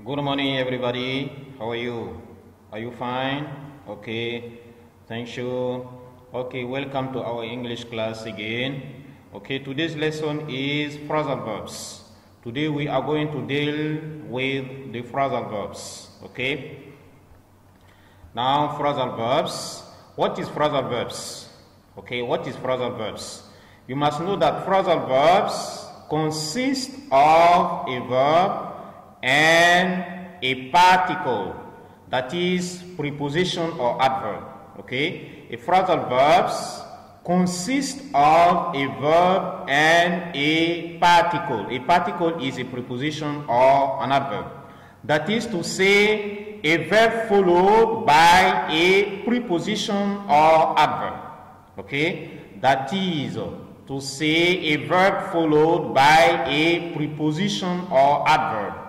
Good morning, everybody. How are you? Are you fine? Okay, thank you. Okay, welcome to our English class again. Okay, today's lesson is phrasal verbs. Today we are going to deal with the phrasal verbs. Okay. Now, phrasal verbs. What is phrasal verbs? Okay, what is phrasal verbs? You must know that phrasal verbs consist of a verb and a particle, that is preposition or adverb. Okay, a phrasal verbs consist of a verb and a particle. A particle is a preposition or an adverb. That is to say, a verb followed by a preposition or adverb. Okay, that is to say a verb followed by a preposition or adverb.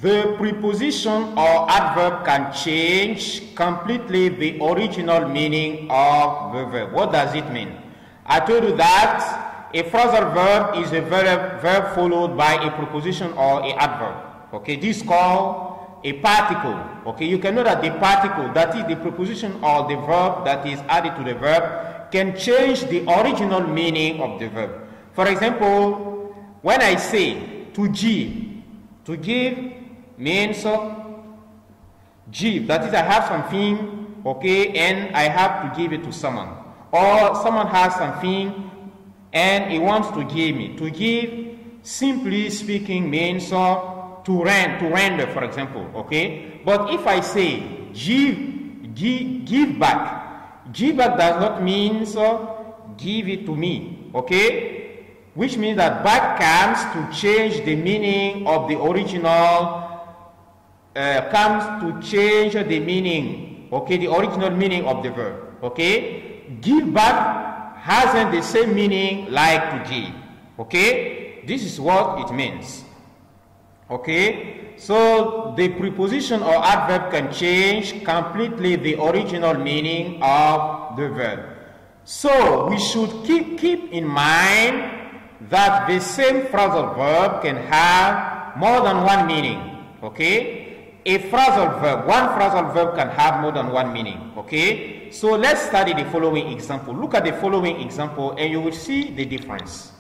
The preposition or adverb can change completely the original meaning of the verb. What does it mean? I told you that a phrasal verb is a verb followed by a preposition or an adverb. Okay, this is called a particle. Okay, you can know that the particle, that is the preposition or the verb that is added to the verb, can change the original meaning of the verb. For example, when I say to give means give, that is I have something, okay, and I have to give it to someone. Or someone has something and he wants to give me. To give, simply speaking, means to render, for example, okay? But if I say give back does not mean give it to me, okay? Which means that back comes to change the meaning of the original, comes to change the meaning, okay, the original meaning of the verb, okay? Give back hasn't the same meaning like to give, okay? This is what it means. Okay, so the preposition or adverb can change completely the original meaning of the verb. So we should keep in mind that the same phrasal verb can have more than one meaning. Okay, a phrasal verb, one phrasal verb can have more than one meaning. Okay, so let's study the following example. Look at the following example and you will see the difference.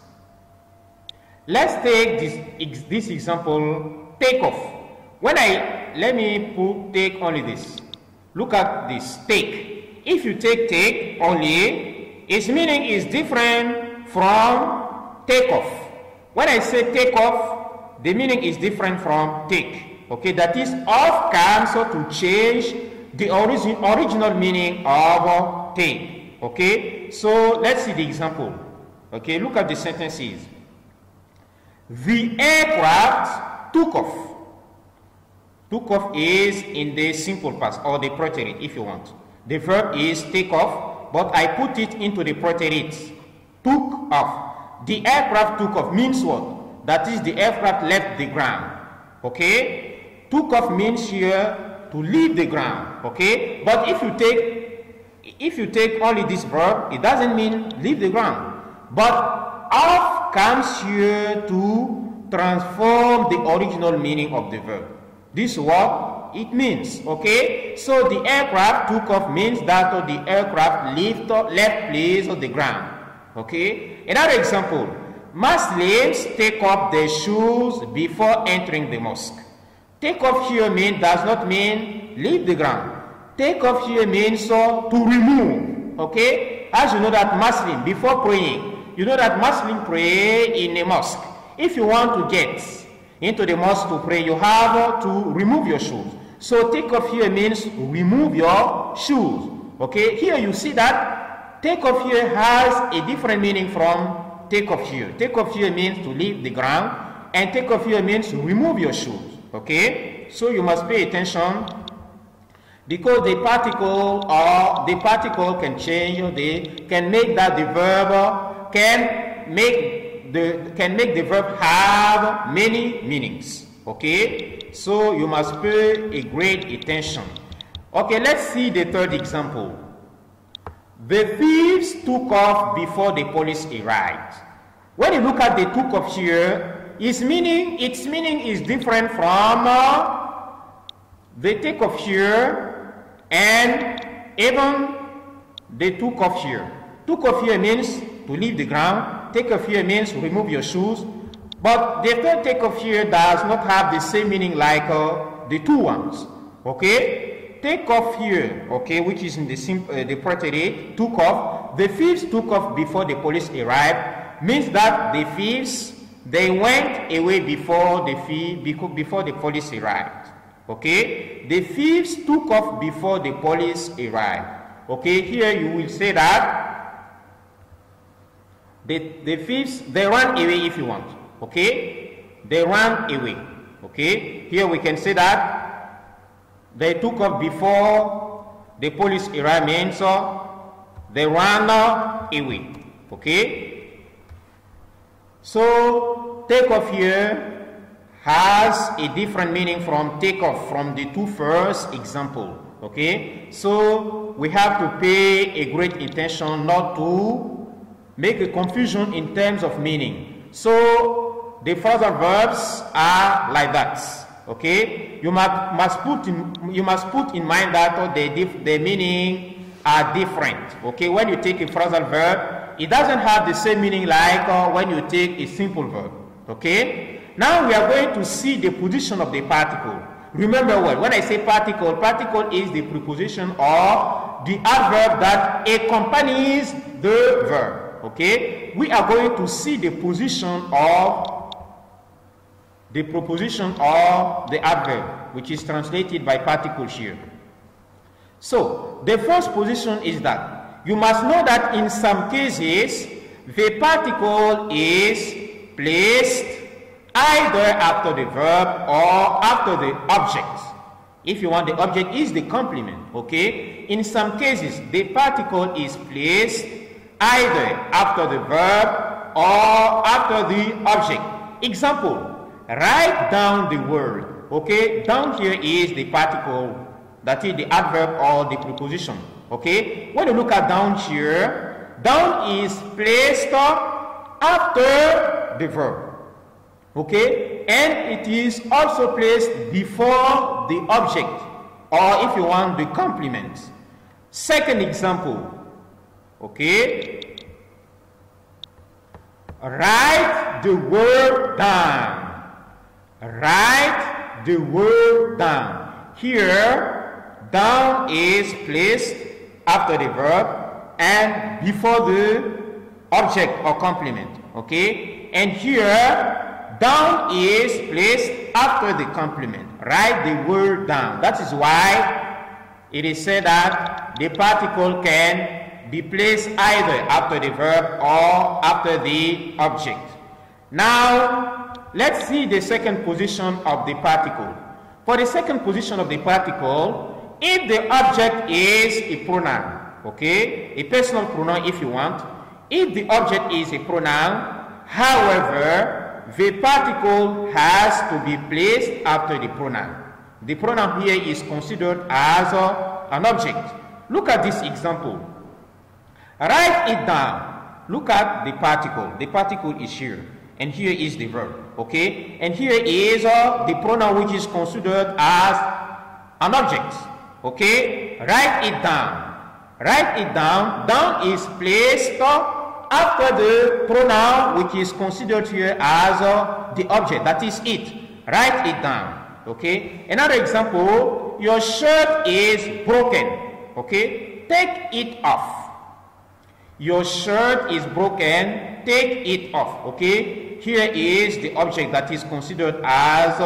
Let's take this example, take off. Let me take only this. Look at this, take. If you take only, its meaning is different from take off. When I say take off, the meaning is different from take. Okay, that is off comes to change the original meaning of take. Okay, so let's see the example. Okay, look at the sentences. The aircraft took off. Took off is in the simple past or the preterite if you want. The verb is take off, but I put it into the preterite. Took off. The aircraft took off means what? That is the aircraft left the ground. Okay? Took off means here to leave the ground. Okay? But if you take only this verb, it doesn't mean leave the ground. But off comes here to transform the original meaning of the verb. This is what it means, okay? So the aircraft took off means that the aircraft left place of the ground, okay? Another example, Muslims take off their shoes before entering the mosque. Take off here does not mean leave the ground. Take off here means to remove, okay? As you know that Muslim, before praying, you know that Muslims pray in a mosque. If you want to get into the mosque to pray, you have to remove your shoes. So take off here means remove your shoes. Okay, here you see that take off here has a different meaning from take off here. Take off here means to leave the ground, and take off here means to remove your shoes. Okay, so you must pay attention because the particle can change, can make that the verb can make the verb have many meanings. Okay, so you must pay a great attention. Okay, let's see the third example. The thieves took off before the police arrived. When you look at the took of here, its meaning is different from the take of here and even the took of here. Took of here means to leave the ground. Take of here means remove your shoes. But the third take of here does not have the same meaning like the two ones. Okay? Take off here, okay, which is in the preterite, took off. The thieves took off before the police arrived. Means that the thieves, they went away before the police arrived. Okay? The thieves took off before the police arrived. Okay? Here you will say that the thieves, they ran away if you want. Okay? They ran away. Okay? Here we can say that they took off before the police arrived means they ran away. Okay? So, take off here has a different meaning from take off from the two first example. Okay? So, we have to pay a great attention not to make a confusion in terms of meaning. So, the phrasal verbs are like that. Okay? You must put in mind that the meaning are different. Okay? When you take a phrasal verb, it doesn't have the same meaning like when you take a simple verb. Okay? Now we are going to see the position of the particle. Remember what? When I say particle, particle is the preposition or the adverb that accompanies the verb. Okay? We are going to see the position of the preposition or the adverb, which is translated by particle here. So, the first position is that you must know that in some cases, the particle is placed either after the verb or after the object. If you want, the object is the complement, okay? In some cases, the particle is placed either after the verb or after the object. Example, write down the word, okay? Down here is the particle, that is the adverb or the preposition. Okay, when you look at down here, down is placed after the verb. Okay, and it is also placed before the object, or if you want, the complement. Second example, okay, write the word down. Write the word down. Here, down is placed after the verb and before the object or complement. Okay? And here, down is placed after the complement. Write the word down. That is why it is said that the particle can be placed either after the verb or after the object. Now, let's see the second position of the particle. For the second position of the particle, if the object is a pronoun, okay, a personal pronoun if you want, if the object is a pronoun, however, the particle has to be placed after the pronoun. The pronoun here is considered as an object. Look at this example. Write it down. Look at the particle. The particle is here, and here is the verb, okay? And here is the pronoun which is considered as an object. Okay, write it down. Write it down. Down is placed after the pronoun which is considered here as the object, that is it. Write it down. Okay, another example, your shirt is broken. Okay, take it off. Your shirt is broken, take it off. Okay, here is the object that is considered as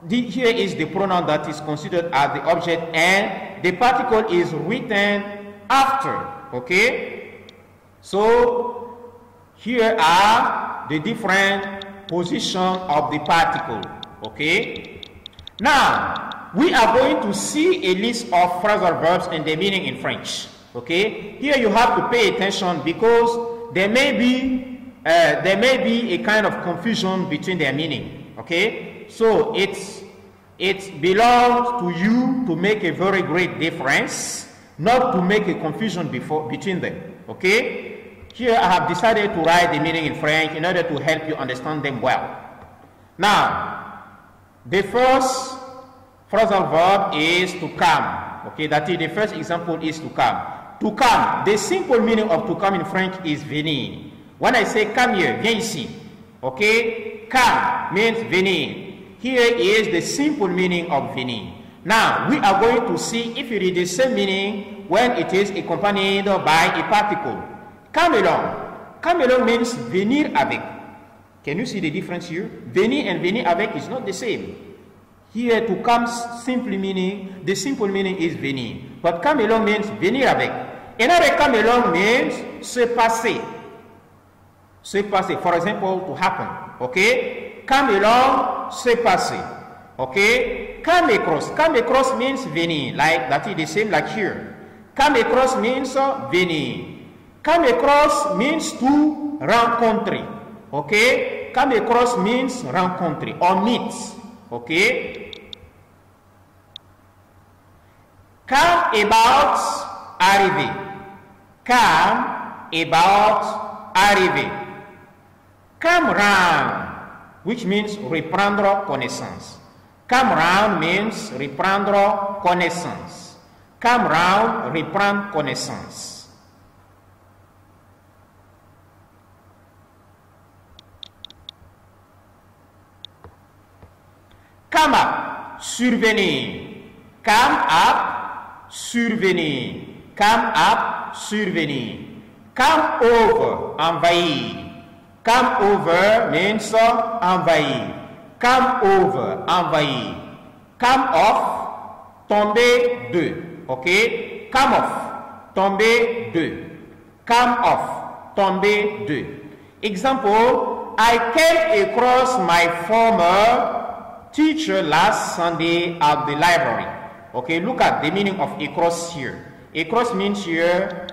here is the pronoun that is considered as the object, and the particle is written after. Okay, so here are the different positions of the particle. Okay, now we are going to see a list of phrasal verbs and their meaning in French. Okay, here you have to pay attention because there may be a kind of confusion between their meaning. Okay, so it belongs to you to make a very great difference, not to make a confusion between them. Okay, Here I have decided to write the meaning in French in order to help you understand them well. Now, the first phrasal verb is to come. Okay, that is the first example is to come. To come, the simple meaning of to come in French is venir. When I say come here, viens ici. Okay, come means venir. Here is the simple meaning of venir. Now, we are going to see if it is the same meaning when it is accompanied by a particle. Come along. Come along means venir avec. Can you see the difference here? Venir and venir avec is not the same. Here to come simply meaning, the simple meaning is venir. But come along means venir avec. Another come along means se passer. Se passer, for example, to happen. Okay? Come along, se passer. Okay? Come across. Come across means venir. Like that is the same like here. Come across means venir. Come across means to rencontrer. Okay? Come across means rencontrer or meet. Okay? Come about, arriver. Come about, arriver. Come round, which means reprendre connaissance. Come round means reprendre connaissance. Come round, reprendre connaissance. Come up, survenir. Come up, survenir. Come up, survenir. Come over, envahir. Come over means envahir. Come over, envahir. Come off, tomber de. Okay? Come off, tomber de. Come off, tomber de. Example, I came across my former teacher last Sunday at the library. Okay, look at the meaning of across here. Across means here,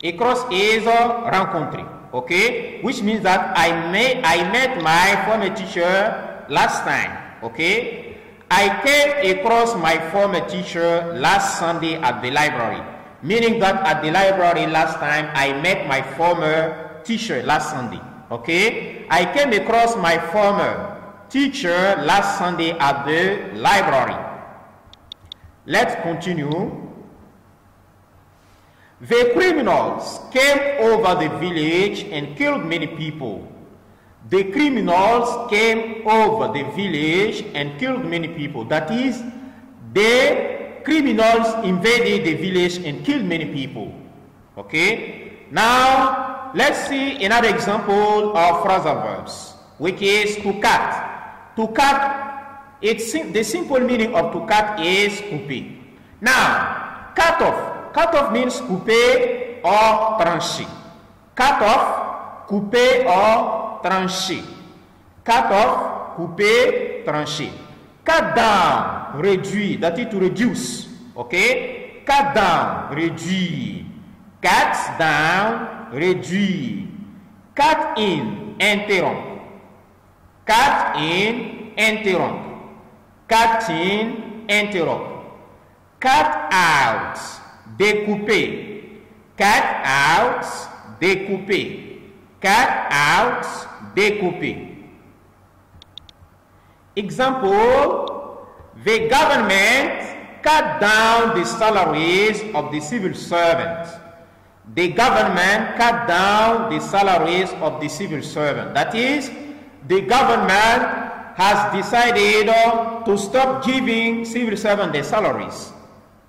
across is rencontrer. Okay, which means that I met my former teacher last time. Okay, I came across my former teacher last Sunday at the library. Meaning that at the library last time I met my former teacher last Sunday. Okay, I came across my former teacher last Sunday at the library. Let's continue. The criminals came over the village and killed many people. The criminals came over the village and killed many people. That is, the criminals invaded the village and killed many people. Okay? Now, let's see another example of phrasal verbs, which is to cut. To cut, the simple meaning of to cut is couper. Now, cut off. Cut off means couper or trancher. Cut off, couper or trancher. Cut off, couper, trancher. Cut down, réduire, that is to reduce. Okay? Cut down, réduire. Cut down, réduire. Cut in, interrompre. Cut in, interrompre. Cut in, interrompre. Cut out, découper. Cut out, découper. Cut out, découper. Example, the government cut down the salaries of the civil servants. The government cut down the salaries of the civil servant. That is, the government has decided to stop giving civil servants their salaries.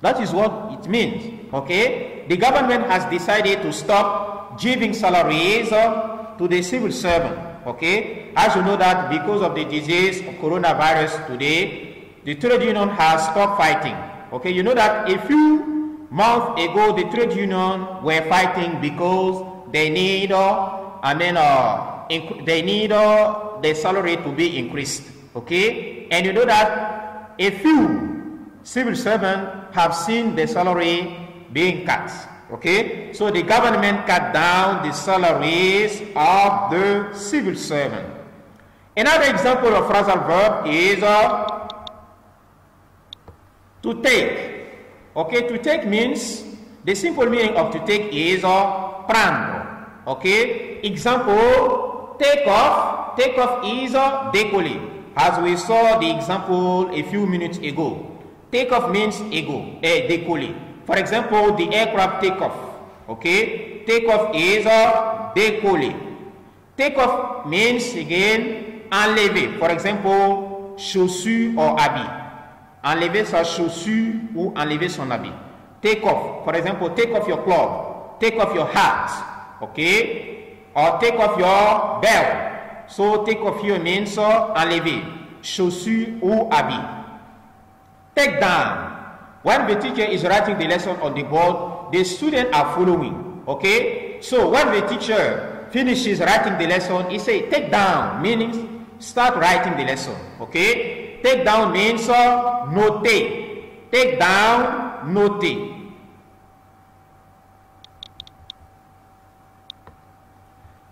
That is what it means. Okay? The government has decided to stop giving salaries to the civil servant. Okay? As you know that because of the disease of coronavirus today, the trade union has stopped fighting. Okay? You know that a few months ago the trade union were fighting because they need they need their salary to be increased. Okay? And you know that a few civil servants have seen the salary being cut. Okay? So the government cut down the salaries of the civil servant. Another example of phrasal verb is to take. Okay? To take means The simple meaning of to take is prendre. Okay? Example, take off. Take off is décoller. As we saw the example a few minutes ago. Take off means décoller. For example, the aircraft take off. Okay? Take off is décoller. Take off means again enlever. For example, chaussure or habit. Enlever sa chaussure ou enlever son habit. Take off. For example, take off your cloth. Take off your hat. Okay? Or take off your belt. So take off here means enlever. Chaussure ou habit. Take down. When the teacher is writing the lesson on the board, the students are following. Okay? So when the teacher finishes writing the lesson, he say take down, meaning start writing the lesson. Okay? Take down means noter. Take down, noter.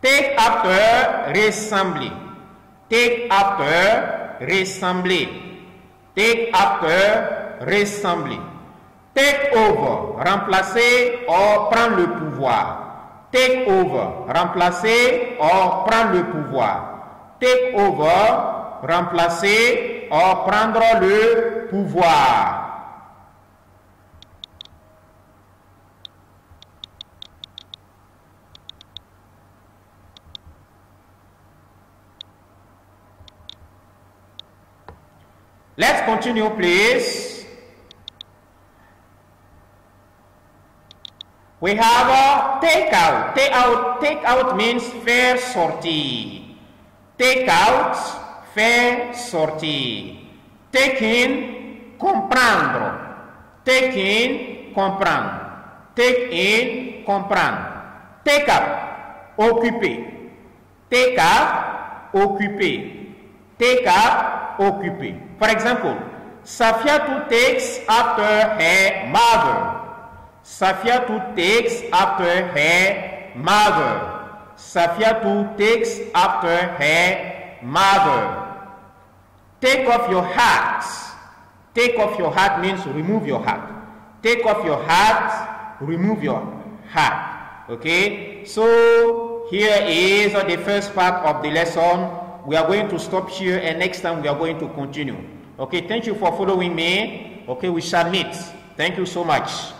Take after, ressembler. Take after, ressembler. Take after, ressembler. Take over, remplacer or prendre le pouvoir. Take over, remplacer or prendre le pouvoir. Take over, remplacer or prendre le pouvoir. Let's continue, please. We have take out. Take out means faire sortir. Take out, faire sortir. Take in, comprendre. Take in, comprendre. Take in, comprendre. Take up, occuper. Take up, occuper. Take up, occuper. For example, Safiatou takes after her mother. Safiatou takes after her mother. Safiatou takes after her mother. Take off your hat. Take off your hat means remove your hat. Take off your hat, remove your hat. Okay, so here is the first part of the lesson. We are going to stop here, and next time we are going to continue. Okay, thank you for following me. Okay, we shall meet. Thank you so much.